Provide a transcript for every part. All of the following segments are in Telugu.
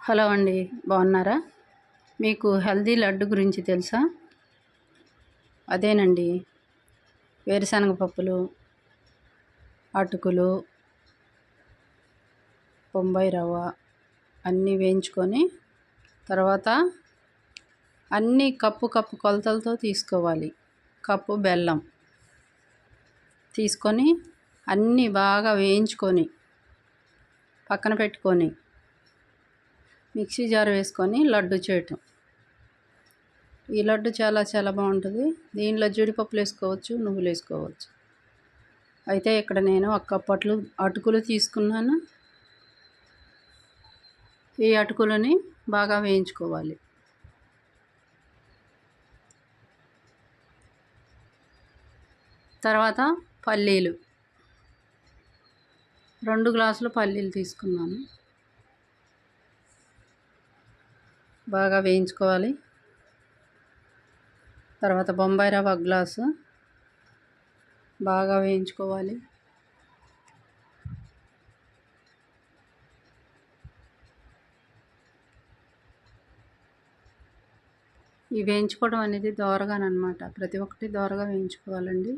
హలో అండి, బాగున్నారా? మీకు హెల్దీ లడ్డు గురించి తెలుసా? అదేనండి, వేరుశనగ పప్పులు, అటుకులు, బొంబాయి రవ్వ అన్నీ వేయించుకొని తర్వాత అన్నీ కప్పు కొలతలతో తీసుకోవాలి. కప్పు బెల్లం తీసుకొని అన్నీ బాగా వేయించుకొని పక్కన పెట్టుకొని మిక్సీ జార్ వేసుకొని లడ్డు చేయటం. ఈ లడ్డు చాలా బాగుంటుంది. దీనిలో జీడిపప్పులు వేసుకోవచ్చు, నువ్వులు వేసుకోవచ్చు. అయితే ఇక్కడ నేను ఒక కప్పు అటుకులు తీసుకున్నాను. ఈ అటుకులని బాగా వేయించుకోవాలి. తర్వాత పల్లీలు 2 గ్లాసులు పల్లీలు తీసుకున్నాను. బాగా వేయించుకోవాలి. తర్వాత బొంబాయి రవ్వ 1 గ్లాసు బాగా వేయించుకోవాలి. ఈ వేయించుకోవడం అనేది దోరగానమాట. ప్రతి ఒక్కటి దోరగా వేయించుకోవాలండి.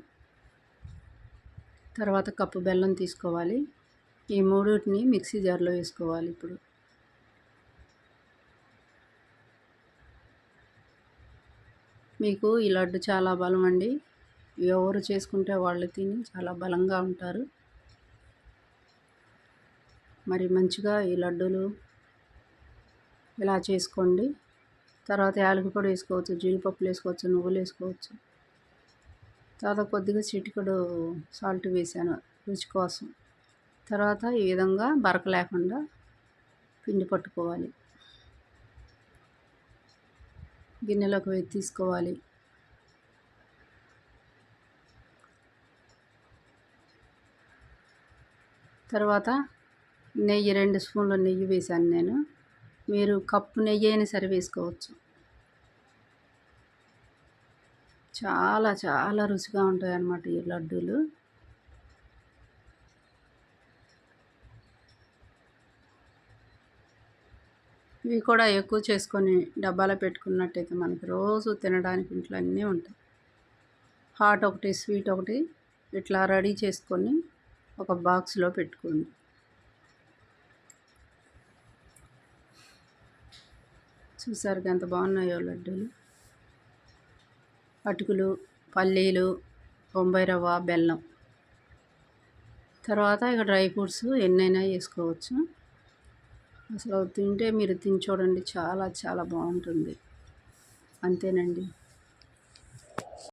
తర్వాత కప్పు బెల్లం తీసుకోవాలి. ఈ మూడింటిని మిక్సీ జార్లో వేసుకోవాలి. ఇప్పుడు మీకు ఈ లడ్డు చాలా బలం అండి. ఎవరు చేసుకుంటే వాళ్ళు తిని చాలా బలంగా ఉంటారు. మరి మంచిగా ఈ లడ్డూలు ఇలా చేసుకోండి. తర్వాత యాలకుల పొడి వేసుకోవచ్చు, జీడిపప్పులు వేసుకోవచ్చు, నువ్వులు వేసుకోవచ్చు. తర్వాత కొద్దిగా చిటికెడు సాల్ట్ వేసాను రుచి కోసం. తర్వాత ఈ విధంగా బరక లేకుండా పిండి పట్టుకోవాలి. గిన్నెలోకి తీసుకోవాలి. తర్వాత నెయ్యి 2 స్పూన్ల నెయ్యి వేసాను నేను. మీరు కప్పు నెయ్యి అయినా సరే వేసుకోవచ్చు. చాలా రుచిగా ఉంటాయి అన్నమాట ఈ లడ్డూలు. ఇవి కూడా ఎక్కువ చేసుకొని డబ్బాలో పెట్టుకున్నట్టయితే మనకి రోజు తినడానికి ఇంట్లో అన్నీ ఉంటాయి. హాట్ ఒకటి, స్వీట్ ఒకటి ఇట్లా రెడీ చేసుకొని ఒక బాక్స్లో పెట్టుకోండి. చూసారు ఎంత బాగున్నాయో లడ్డూలు. అటుకులు, పల్లీలు, బొంబాయి రవ్వ, బెల్లం. తర్వాత ఇక డ్రై ఫ్రూట్స్ ఎన్నైనా వేసుకోవచ్చు. అసలు తింటే మీరు తిని చూడండి, చాలా బాగుంటుంది. అంతేనండి.